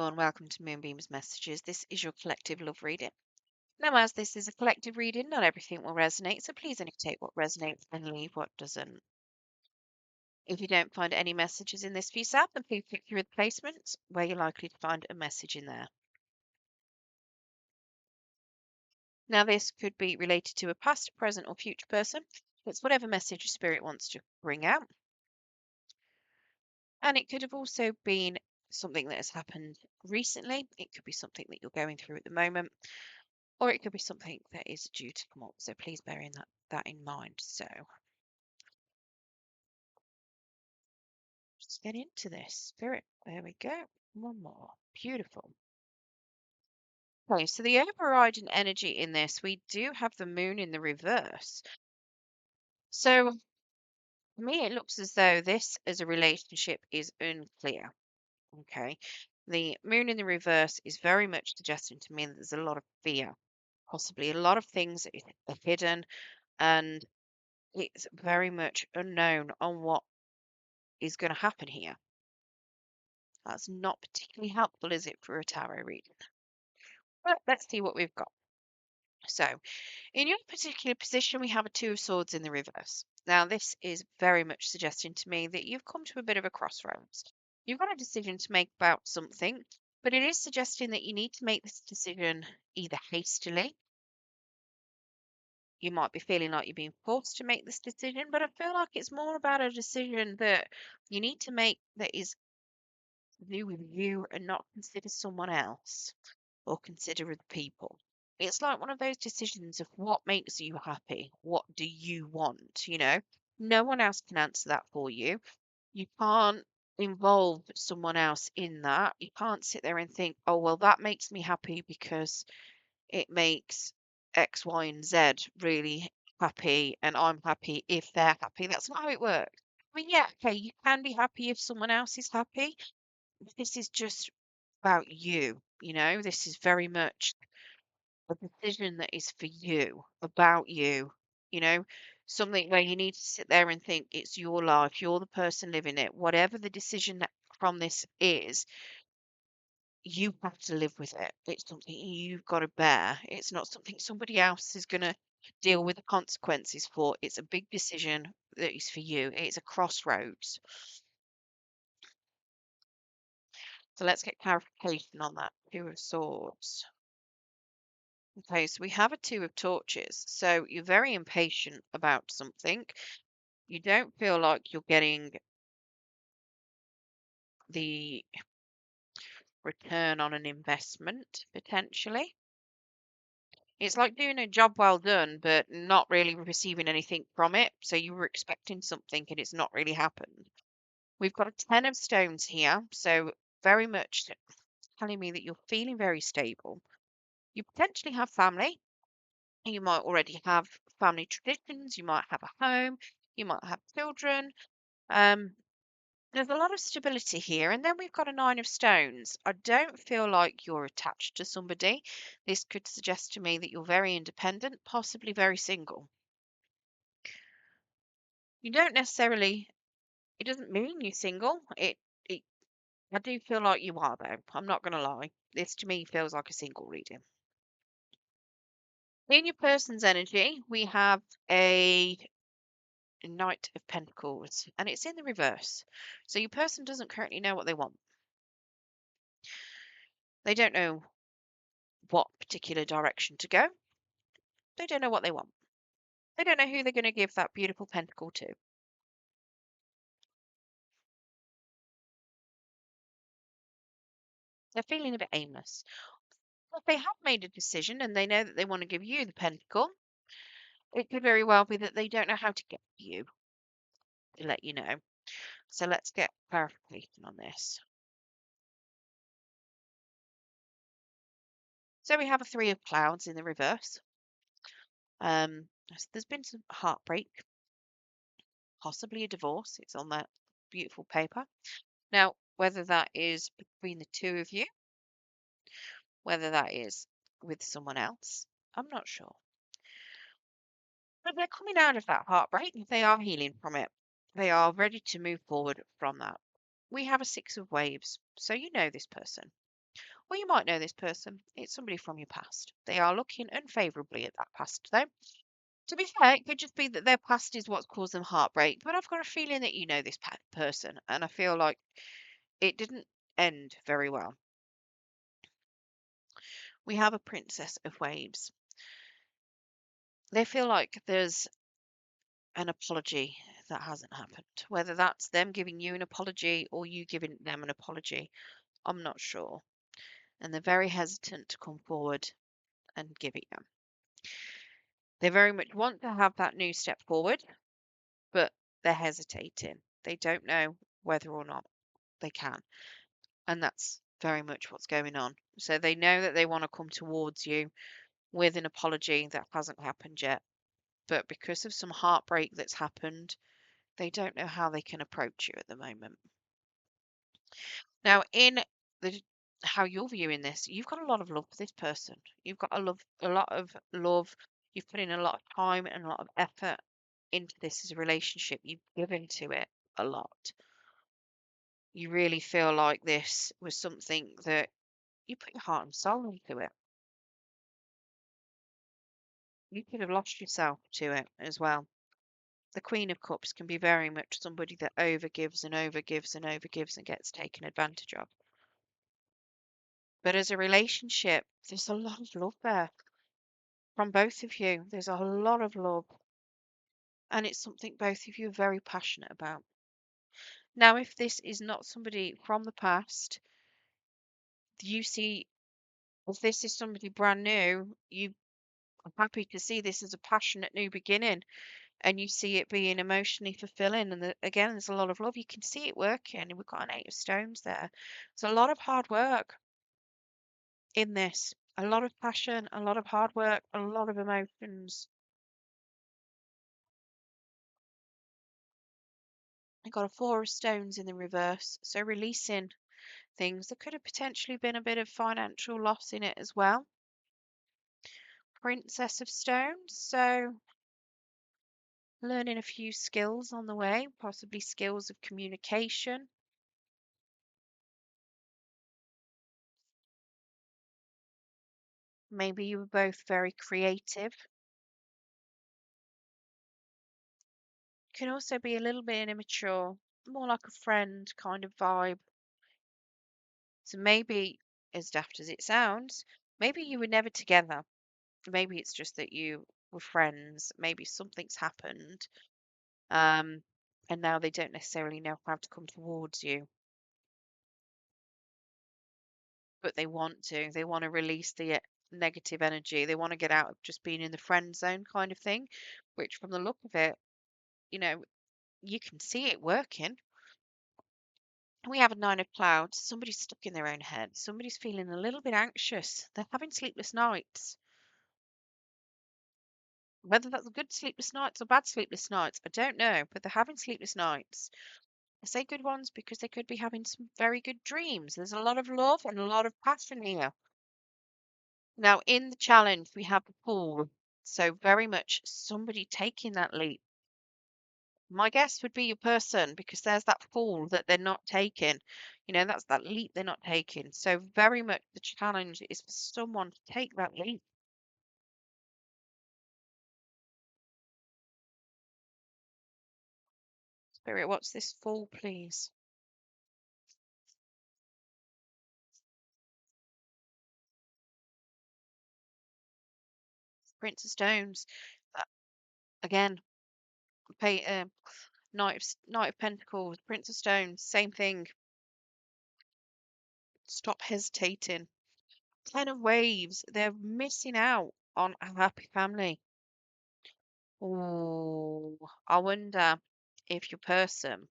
Capricorn, welcome to Moonbeam's Messages. This is your collective love reading. Now, as this is a collective reading, not everything will resonate, so please only take what resonates and leave what doesn't. If you don't find any messages in this for yourself, then please click through the placements where you're likely to find a message in there. Now, this could be related to a past, present, or future person. It's whatever message your spirit wants to bring out. And it could have also been something that has happened recently. It could be something that you're going through at the moment, or it could be something that is due to come up. So please bear that in mind. So let's get into this. Spirit, there we go. One more. Beautiful. Okay, so the overriding energy in this, we do have the moon in the reverse. So for me, it looks as though this as a relationship is unclear. Okay. The moon in the reverse is very much suggesting to me that there's a lot of fear, possibly a lot of things that are hidden, and it's very much unknown on what is going to happen here. That's not particularly helpful, is it, for a tarot reading? But let's see what we've got. So, in your particular position, we have a Two of Swords in the reverse. Now, this is very much suggesting to me that you've come to a bit of a crossroads. You've got a decision to make about something, but it is suggesting that you need to make this decision either hastily. You might be feeling like you're being forced to make this decision, but I feel like it's more about a decision that you need to make that is to do with you and not consider someone else or consider other people. It's like one of those decisions of what makes you happy. What do you want? No one else can answer that for you. You can't involve someone else in that. You can't sit there and think, oh, well, that makes me happy because it makes X, Y, and Z really happy, and I'm happy if they're happy. That's not how it works. I mean, yeah, okay, you can be happy if someone else is happy. But this is just about you. This is very much a decision that is for you, about you, you know, something where you need to sit there and think it's your life, you're the person living it. Whatever the decision that from this is, you have to live with it. It's something you've got to bear. It's not something somebody else is going to deal with the consequences for. It's a big decision that is for you. It's a crossroads. So let's get clarification on that. Two of Swords. Okay, so we have a Two of Torches. So you're very impatient about something. You don't feel like you're getting the return on an investment, potentially. It's like doing a job well done, but not really receiving anything from it. So you were expecting something and it's not really happened. We've got a 10 of stones here. So very much telling me that you're feeling very stable. You potentially have family. You might already have family traditions. You might have a home. You might have children. Um, There's a lot of stability here. And then we've got a 9 of stones. I don't feel like you're attached to somebody. This could suggest to me that you're very independent, possibly very single. You don't necessarily, it doesn't mean you're single. It I do feel like you are, though. I'm not going to lie. This to me feels like a single reading. In your person's energy, we have a Knight of Pentacles, and it's in the reverse. So your person doesn't currently know what they want. They don't know what particular direction to go. They don't know what they want. They don't know who they're going to give that beautiful pentacle to. They're feeling a bit aimless. If they have made a decision and they know that they want to give you the pentacle, it could very well be that they don't know how to get to you to let you know. So let's get clarification on this. So we have a 3 of clouds in the reverse. So there's been some heartbreak, possibly a divorce. It's on that beautiful paper. Now, whether that is between the two of you, whether that is with someone else, I'm not sure. But they're coming out of that heartbreak. They are healing from it. They are ready to move forward from that. We have a 6 of waves, so you know this person. Well, you might know this person. It's somebody from your past. They are looking unfavourably at that past, though. To be fair, it could just be that their past is what's caused them heartbreak. But I've got a feeling that you know this person, and I feel like it didn't end very well. We have a Princess of Waves. They feel like there's an apology that hasn't happened. Whether that's them giving you an apology or you giving them an apology, I'm not sure. And they're very hesitant to come forward and give it you. They very much want to have that new step forward, but they're hesitating. They don't know whether or not they can. And that's very much what's going on. So they know that they want to come towards you with an apology that hasn't happened yet. But because of some heartbreak that's happened, they don't know how they can approach you at the moment. Now, in the how you're viewing this, you've got a lot of love for this person. You've got a lot of love. You've put in a lot of time and a lot of effort into this as a relationship. You've given to it a lot. You really feel like this was something that you put your heart and soul into it. You could have lost yourself to it as well. The Queen of Cups can be very much somebody that overgives and overgives and overgives and gets taken advantage of. But as a relationship, there's a lot of love there from both of you. There's a lot of love, and it's something both of you are very passionate about. Now, if this is not somebody from the past, you see, if this is somebody brand new, you are happy to see this as a passionate new beginning and you see it being emotionally fulfilling. And again, there's a lot of love. You can see it working. And we've got an Eight of Stones there. There's a lot of hard work in this, a lot of passion, a lot of hard work, a lot of emotions. I got a Four of Stones in the reverse. So releasing things. There could have potentially been a bit of financial loss in it as well. Princess of Stones. So learning a few skills on the way, possibly skills of communication. Maybe you were both very creative. Can also be a little bit immature, more like a friend kind of vibe. So maybe, as daft as it sounds, maybe you were never together. Maybe it's just that you were friends. Maybe something's happened. Um, and now they don't necessarily know how to come towards you, but they want to. They want to release the negative energy. They want to get out of just being in the friend zone kind of thing, which from the look of it, you know, you can see it working. We have a Nine of Clouds. Somebody's stuck in their own head. Somebody's feeling a little bit anxious. They're having sleepless nights. Whether that's good sleepless nights or bad sleepless nights, I don't know, but they're having sleepless nights. I say good ones because they could be having some very good dreams. There's a lot of love and a lot of passion here. Now, in the challenge, we have the pool. So, very much somebody taking that leap. My guess would be your person because there's that fall that they're not taking. That's that leap they're not taking. So, very much the challenge is for someone to take that leap. Spirit, what's this fall, please? Prince of Stones. Uh, Again, pay, Knight of Pentacles, Prince of Stones, same thing. Stop hesitating. Ten of Waves. They're missing out on a happy family. Oh, I wonder if your person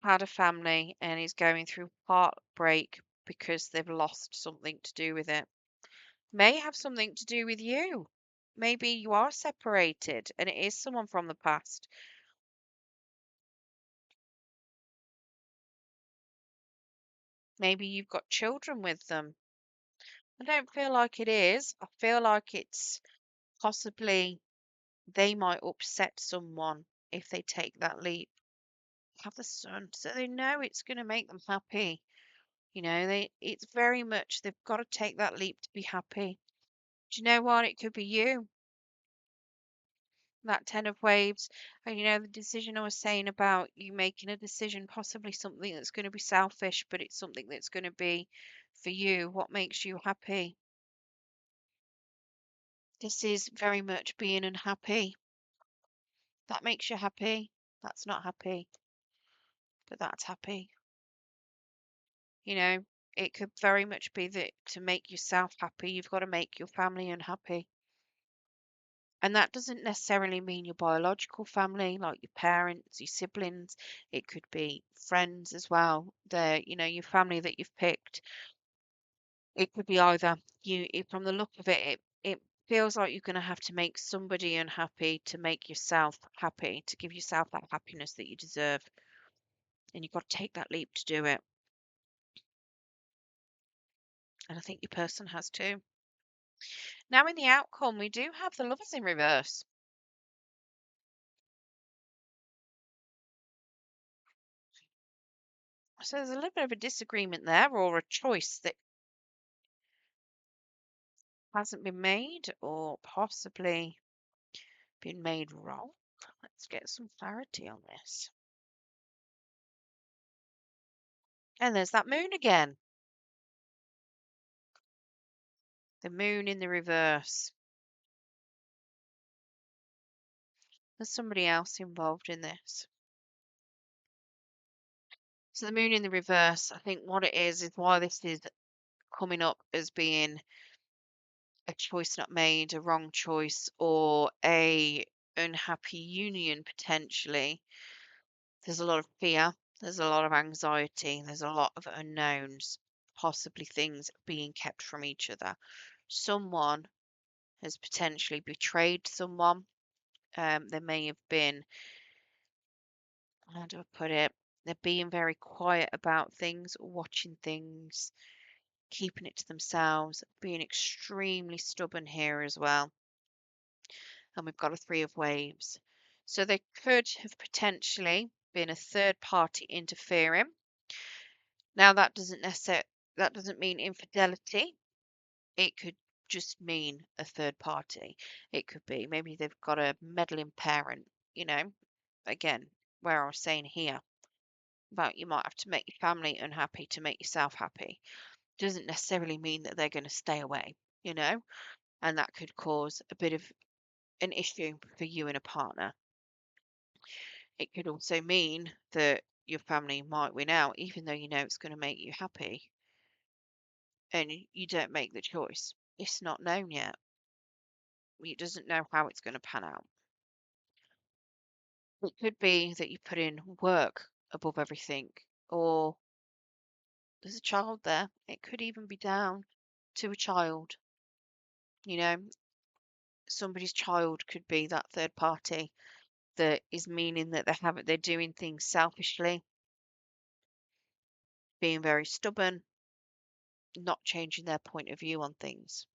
had a family and is going through heartbreak because they've lost something to do with it. May have something to do with you. Maybe you are separated and it is someone from the past. Maybe you've got children with them. I don't feel like it is. I feel like it's possibly they might upset someone if they take that leap. Have the sun, so they know it's going to make them happy. It's very much they've got to take that leap to be happy. Do you know what? It could be you, that 10 of waves. And the decision I was saying about you making a decision, possibly something that's going to be selfish, but it's something that's going to be for you. What makes you happy? This is very much being unhappy. That makes you happy. That's not happy, but that's happy. You know, it could very much be that to make yourself happy, you've got to make your family unhappy. And that doesn't necessarily mean your biological family, like your parents, your siblings. It could be friends as well. Your family that you've picked. It could be either from the look of it, it feels like you're going to have to make somebody unhappy to make yourself happy, to give yourself that happiness that you deserve. And you've got to take that leap to do it. And I think your person has too. Now, in the outcome, we do have the lovers in reverse. So there's a little bit of a disagreement there, or a choice that hasn't been made, or possibly been made wrong. Let's get some clarity on this. And there's that moon again. The moon in the reverse. There's somebody else involved in this. So the moon in the reverse, I think what it is why this is coming up as being a choice not made, a wrong choice, or a unhappy union potentially. There's a lot of fear, there's a lot of anxiety, there's a lot of unknowns, possibly things being kept from each other. Someone has potentially betrayed someone. There may have been, how do I put it? They're being very quiet about things, watching things, keeping it to themselves, being extremely stubborn here as well. And we've got a three of waves. So there could have potentially been a third party interfering. Now that doesn't mean infidelity. It could just mean a third party. It could be maybe they've got a meddling parent, again, where I was saying here about you might have to make your family unhappy to make yourself happy. Doesn't necessarily mean that they're going to stay away, and that could cause a bit of an issue for you and a partner. It could also mean that your family might win out, even though you know it's going to make you happy, and you don't make the choice. It's not known yet. It doesn't know how it's going to pan out. It could be that you put in work above everything, or there's a child there. It could even be down to a child. You know, somebody's child could be that third party that is meaning that they're doing things selfishly, being very stubborn, not changing their point of view on things.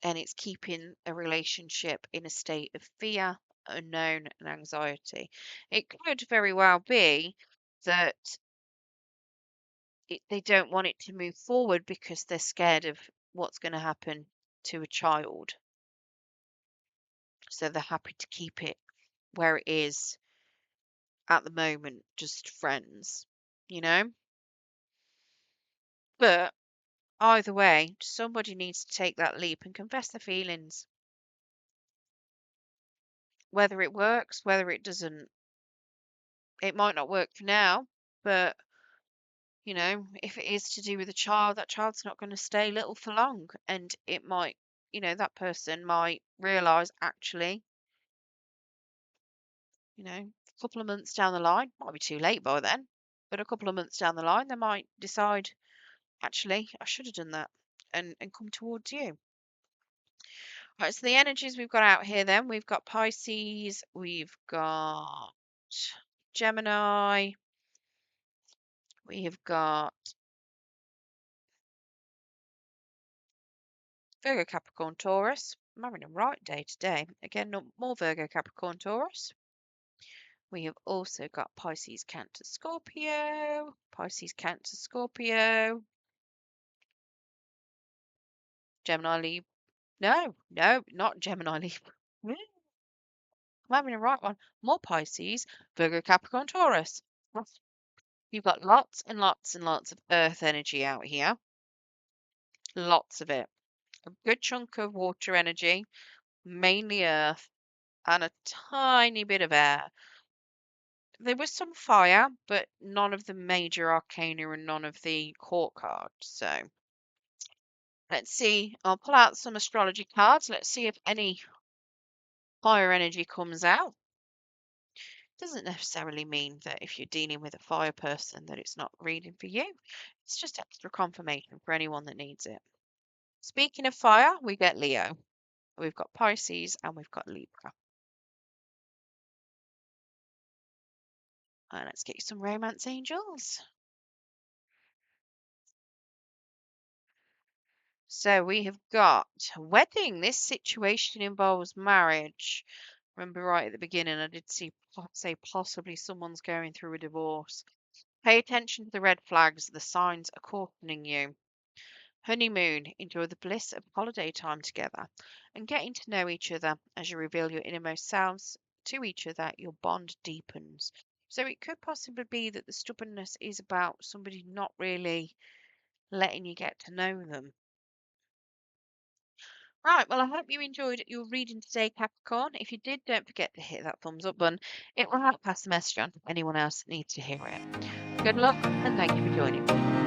And it's keeping a relationship in a state of fear, unknown, and anxiety. It could very well be that they don't want it to move forward because they're scared of what's going to happen to a child. So they're happy to keep it where it is at the moment, just friends, you know? But either way, somebody needs to take that leap and confess their feelings. Whether it works, whether it doesn't. It might not work for now, but if it is to do with a child, that child's not going to stay little for long. And it might, that person might realize actually, a couple of months down the line, might be too late by then, but a couple of months down the line, they might decide, actually, I should have done that and come towards you. Right, so the energies we've got out here then, we've got Pisces, we've got Gemini, we've got Virgo, Capricorn, Taurus. I'm having a right day today. Again, more Virgo, Capricorn, Taurus. We have also got Pisces, Cancer, Scorpio, Pisces, Cancer, Scorpio, Gemini, Libra. No, no, not Gemini, Libra. I'm having a right one. More Pisces, Virgo, Capricorn, Taurus. You've got lots and lots and lots of earth energy out here. Lots of it. A good chunk of water energy, mainly earth, and a tiny bit of air. There was some fire, but none of the major arcana and none of the court cards. So let's see. I'll pull out some astrology cards. Let's see if any fire energy comes out. Doesn't necessarily mean that if you're dealing with a fire person that it's not reading for you. It's just extra confirmation for anyone that needs it. Speaking of fire, we get Leo. We've got Pisces and we've got Libra. Let's get you some romance angels. So we have got wedding. This situation involves marriage. Remember right at the beginning, I did say possibly someone's going through a divorce. Pay attention to the red flags. The signs are cautioning you. Honeymoon. Enjoy the bliss of holiday time together and getting to know each other. As you reveal your innermost selves to each other, your bond deepens. So it could possibly be that the stubbornness is about somebody not really letting you get to know them. Right, well, I hope you enjoyed your reading today, Capricorn. If you did, don't forget to hit that thumbs up button. It will help pass the message on to anyone else that needs to hear it. Good luck, and thank you for joining me.